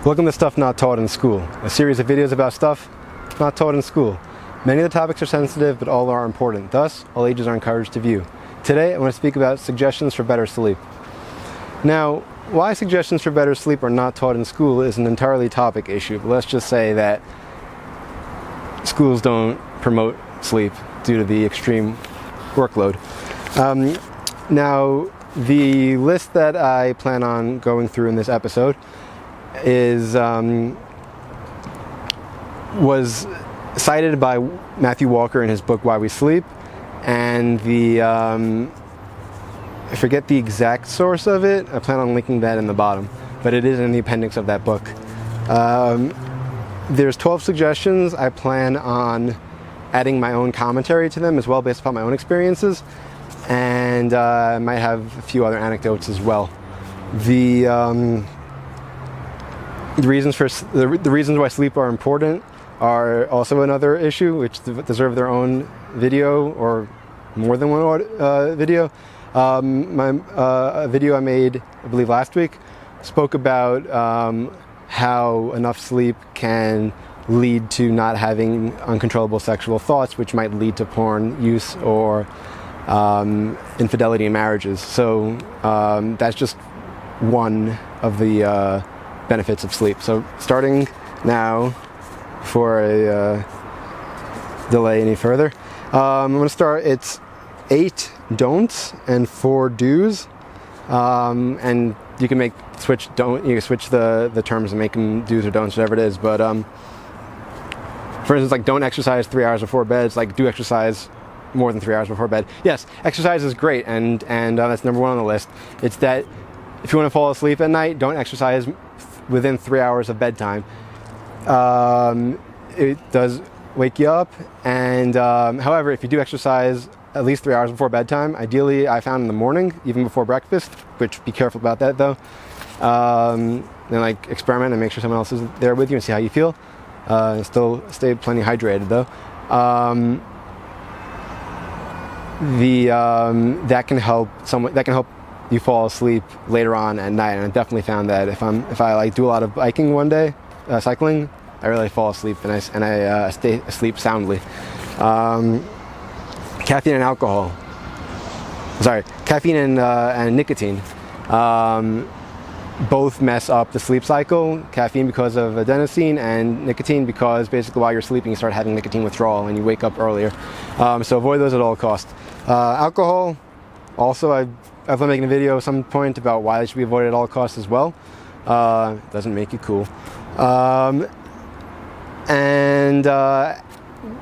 Welcome to Stuff Not Taught in School, a series of videos about stuff not taught in school. Many of the topics are sensitive, but all are important. Thus, all ages are encouraged to view. Today, I want to speak about suggestions for better sleep. Now, why suggestions for better sleep are not taught in school is an entirely topic issue, but let's just say that schools don't promote sleep due to the extreme workload. Now, the list that I plan on going through in this episode was cited by Matthew Walker in his book Why We Sleep, and I forget the exact source of it. I plan on linking that in the bottom, but it is in the appendix of that book. There's 12 suggestions. I plan on adding my own commentary to them as well, based upon my own experiences, and I might have a few other anecdotes as well. The reasons why sleep are important are also another issue, which deserve their own video, or more than one video. A video I made, I believe last week, spoke about how enough sleep can lead to not having uncontrollable sexual thoughts, which might lead to porn use or infidelity in marriages. So that's just one of the benefits of sleep. So starting now, before I delay any further, I'm going to start. It's 8 don'ts and 4 do's, and you can switch the terms and make them do's or don'ts, whatever it is. But for instance, like, don't exercise 3 hours before bed. It's like, do exercise more than 3 hours before bed. Yes, exercise is great, and that's number 1 on the list. It's that if you want to fall asleep at night, don't exercise within 3 hours of bedtime. It does wake you up, and however, if you do exercise at least 3 hours before bedtime, ideally I found in the morning, even before breakfast, which be careful about that though. Then like experiment and make sure someone else is there with you and see how you feel. Still stay plenty hydrated though. That can help you fall asleep later on at night, and I definitely found that if I like do a lot of biking one day, cycling, I really fall asleep and I stay asleep soundly. Caffeine and alcohol. Sorry, caffeine and nicotine both mess up the sleep cycle. Caffeine because of adenosine, and nicotine because basically while you're sleeping you start having nicotine withdrawal and you wake up earlier. So avoid those at all costs. Alcohol, also I've been making a video at some point about why they should be avoided at all costs as well. It doesn't make you cool.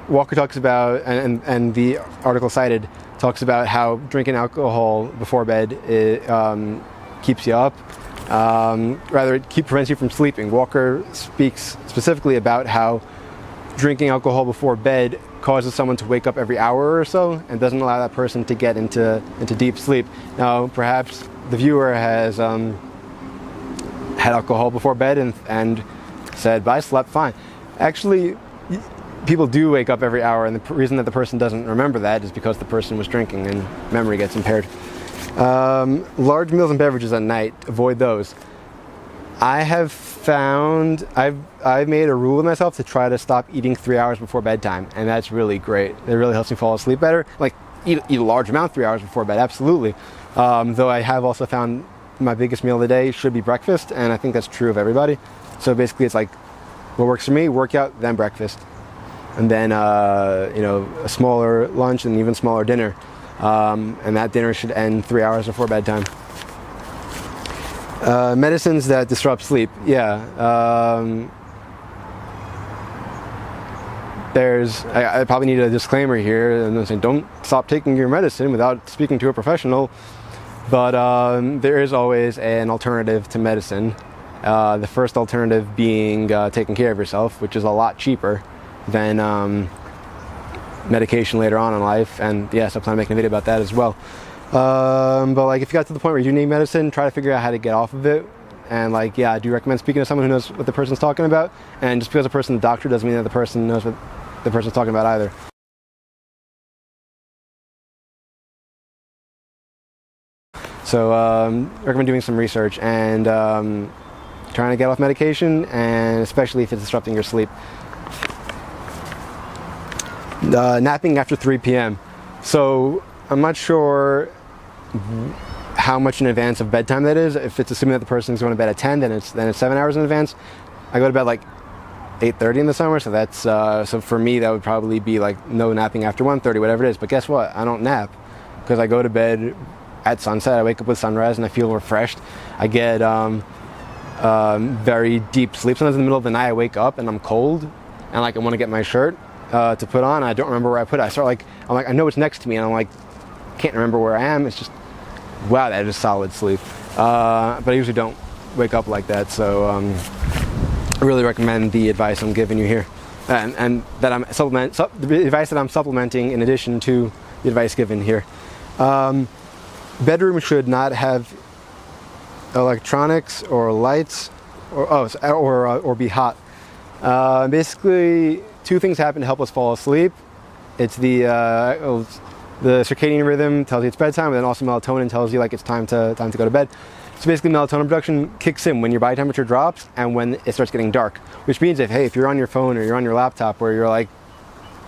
Walker talks about, and the article cited talks about how drinking alcohol before bed keeps you up. Rather, it prevents you from sleeping. Walker speaks specifically about how drinking alcohol before bed causes someone to wake up every hour or so and doesn't allow that person to get into deep sleep. Now, perhaps the viewer has had alcohol before bed and said, "But I slept fine." Actually, people do wake up every hour, and the reason that the person doesn't remember that is because the person was drinking and memory gets impaired. Large meals and beverages at night, avoid those. I have found, I've made a rule with myself to try to stop eating 3 hours before bedtime, and that's really great. It really helps me fall asleep better. Like, eat a large amount 3 hours before bed, absolutely. Though I have also found my biggest meal of the day should be breakfast, and I think that's true of everybody. So basically it's like, what works for me, workout, then breakfast. And then, a smaller lunch and even smaller dinner. And that dinner should end 3 hours before bedtime. Medicines that disrupt sleep. Yeah. I probably need a disclaimer here, and I'm saying don't stop taking your medicine without speaking to a professional. But there is always an alternative to medicine. The first alternative being taking care of yourself, which is a lot cheaper than medication later on in life. And yes, I plan on making a video about that as well. But like, if you got to the point where you do need medicine, try to figure out how to get off of it. And like, yeah, I do recommend speaking to someone who knows what the person's talking about. And just because a person's a doctor doesn't mean that the person knows what the person's talking about either. So I recommend doing some research, and trying to get off medication, and especially if it's disrupting your sleep. Napping after 3 p.m. So I'm not sure how much in advance of bedtime that is. If it's assuming that the person's going to bed at 10, then it's 7 hours in advance. I go to bed like 8:30 in the summer, so that's so for me that would probably be like no napping after 1:30, whatever it is. But guess what? I don't nap because I go to bed at sunset. I wake up with sunrise and I feel refreshed. I get very deep sleep. Sometimes in the middle of the night I wake up and I'm cold and like I want to get my shirt to put on. I don't remember where I put it. I'm like I know it's next to me and I'm like can't remember where I am. It's just wow, that is solid sleep. But I usually don't wake up like that, so I really recommend the advice I'm giving you here, and that I'm the advice that I'm supplementing in addition to the advice given here. Bedroom should not have electronics or lights, or be hot. Basically, two things happen to help us fall asleep. It's the circadian rhythm tells you it's bedtime, and then also melatonin tells you like it's time to go to bed. So basically melatonin production kicks in when your body temperature drops and when it starts getting dark, which means if you're on your phone or you're on your laptop where you're like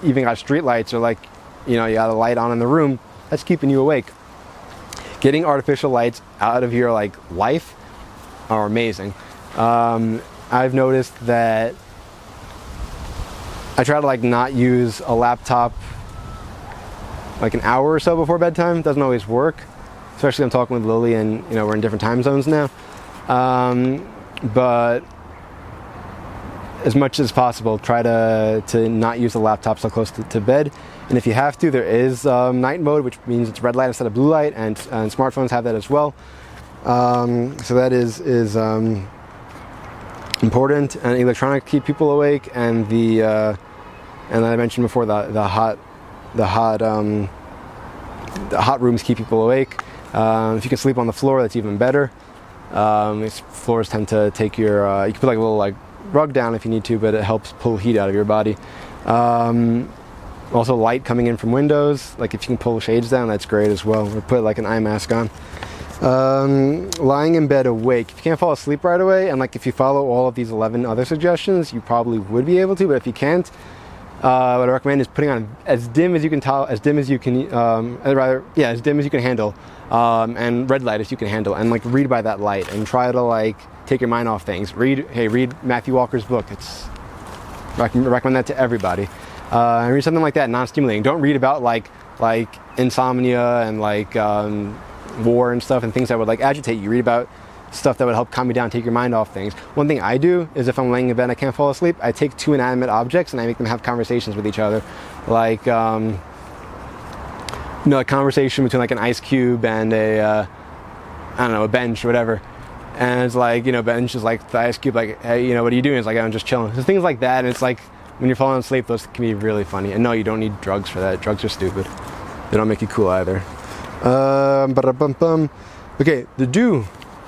even got street lights or like you got a light on in the room, that's keeping you awake. Getting artificial lights out of your like life are amazing. I've noticed that I try to like not use a laptop like an hour or so before bedtime. It doesn't always work. Especially I'm talking with Lily and we're in different time zones now. But as much as possible, try to not use the laptop so close to bed. And if you have to, there is night mode, which means it's red light instead of blue light, and smartphones have that as well. So that is important. And electronics keep people awake, and and I mentioned before the hot rooms keep people awake. If you can sleep on the floor, that's even better. Floors tend to take your, you can put like a little like rug down if you need to, but it helps pull heat out of your body. Also light coming in from windows, like if you can pull shades down, that's great as well. Or put like an eye mask on. Lying in bed awake. If you can't fall asleep right away, and like if you follow all of these 11 other suggestions, you probably would be able to, but if you can't, what I recommend is putting on as dim as you can handle, and red light as you can handle, and like read by that light, and try to like take your mind off things. Read Matthew Walker's book. I can recommend that to everybody. And read something like that, non-stimulating. Don't read about like insomnia and like war and stuff and things that would like agitate you. Read about stuff that would help calm you down, take your mind off things. One thing I do is if I'm laying in bed and I can't fall asleep, I take two inanimate objects and I make them have conversations with each other. Like, a conversation between like an ice cube and a bench or whatever. And it's like, bench is like the ice cube, like, hey, what are you doing? It's like, I'm just chilling. So things like that. And it's like, when you're falling asleep, those can be really funny. And no, you don't need drugs for that. Drugs are stupid. They don't make you cool either. Okay,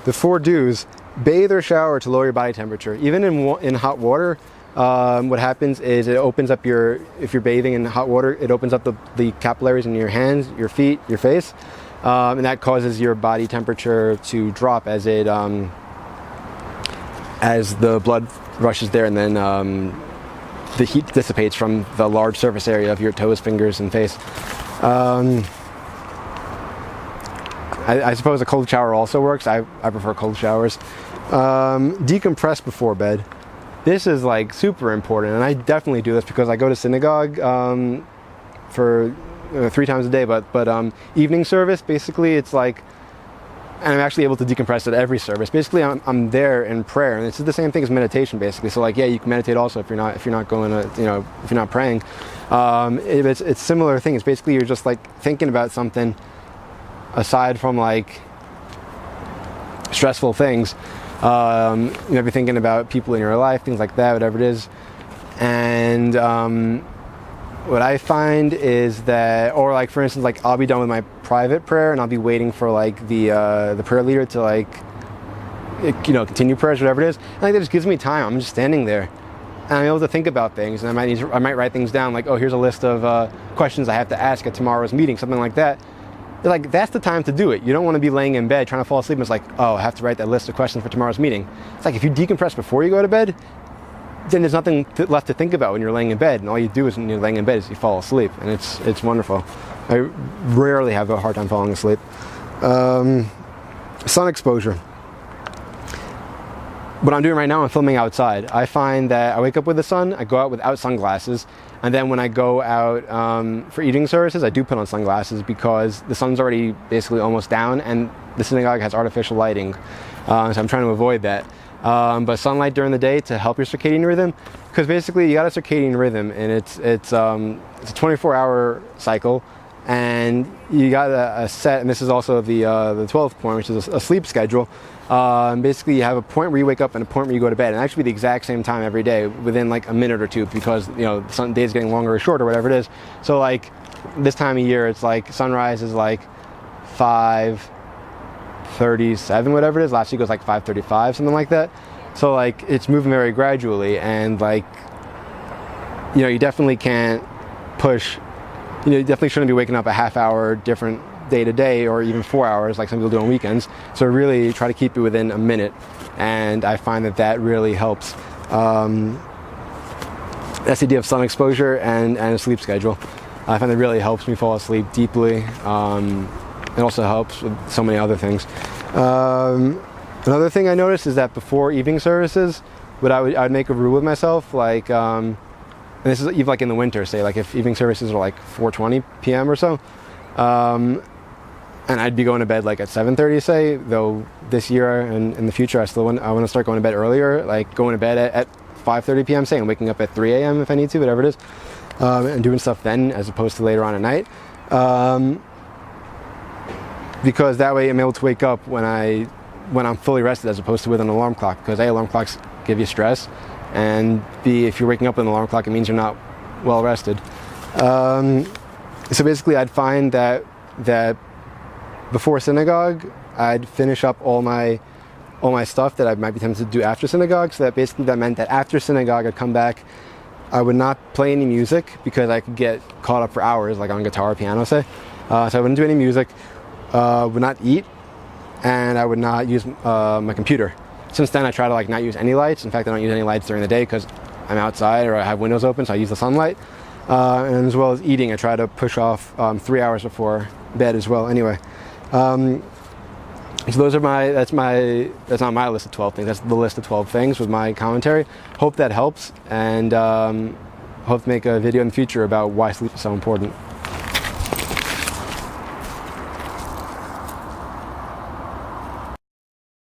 the 4 do's. Bathe or shower to lower your body temperature. Even in hot water, what happens is it opens up if you're bathing in hot water, it opens up the capillaries in your hands, your feet, your face, and that causes your body temperature to drop as the blood rushes there, and then the heat dissipates from the large surface area of your toes, fingers, and face. I suppose a cold shower also works. I prefer cold showers. Decompress before bed. This is like super important, and I definitely do this because I go to synagogue for 3 times a day. But evening service, basically, it's like, and I'm actually able to decompress at every service. Basically, I'm there in prayer, and it's the same thing as meditation, basically. So like, yeah, you can meditate also if you're not going to, if you're not praying. It's similar thing. It's basically you're just like thinking about something aside from like stressful things. Be thinking about people in your life, things like that, whatever it is. And what I find is that, or like for instance, like I'll be done with my private prayer and I'll be waiting for like the prayer leader to like continue prayers, whatever it is. And like that just gives me time. I'm just standing there and I'm able to think about things, and I might write things down like, oh, here's a list of questions I have to ask at tomorrow's meeting, something like that. like, that's the time to do it. You don't want to be laying in bed trying to fall asleep and it's like, oh, I have to write that list of questions for tomorrow's meeting. It's like, if you decompress before you go to bed, then there's nothing left to think about when you're laying in bed, and all you do is when you're laying in bed is you fall asleep, and it's wonderful. I rarely have a hard time falling asleep. Sun exposure. What I'm doing right now, I'm filming outside. I find that I wake up with the sun, I go out without sunglasses, and then when I go out for evening services, I do put on sunglasses because the sun's already basically almost down, and the synagogue has artificial lighting, so I'm trying to avoid that. But sunlight during the day to help your circadian rhythm, because basically you got a circadian rhythm, and it's a 24-hour cycle, and you got a set, and this is also the 12th point, which is a sleep schedule. Basically, you have a point where you wake up and a point where you go to bed, and actually the exact same time every day, within like a minute or two, because the day's getting longer or shorter, whatever it is. So like this time of year, it's like sunrise is like 5:37, whatever it is. Last week it was like 5:35, something like that. So like it's moving very gradually, and like you definitely can't push. You definitely shouldn't be waking up a half hour different day to day, or even 4 hours like some people do on weekends. So really try to keep it within a minute, and I find that really helps. That's the idea of sun exposure and a sleep schedule. I find that really helps me fall asleep deeply. It also helps with so many other things. Another thing I noticed is that before evening services, I'd make a rule with myself, like, and this is even like in the winter, say like if evening services are like 4:20 p.m. or so, and I'd be going to bed like at 7:30, say, though this year and in the future I want to start going to bed earlier, like going to bed at 5:30 p.m. say, and waking up at 3 a.m. if I need to, whatever it is, and doing stuff then as opposed to later on at night. Because that way I'm able to wake up when I'm fully rested, as opposed to with an alarm clock, because A, alarm clocks give you stress, and B, if you're waking up with an alarm clock, it means you're not well rested. So basically I'd find that before synagogue, I'd finish up all my stuff that I might be tempted to do after synagogue. So that meant that after synagogue I'd come back. I would not play any music because I could get caught up for hours, like on guitar or piano, say. So I wouldn't do any music. Would not eat, and I would not use my computer. Since then, I try to like not use any lights. In fact, I don't use any lights during the day because I'm outside or I have windows open, so I use the sunlight. And as well as eating, I try to push off 3 hours before bed as well. Anyway, so that's not my list of 12 things. That's the list of 12 things with my commentary. Hope that helps, and hope to make a video in the future about why sleep is so important.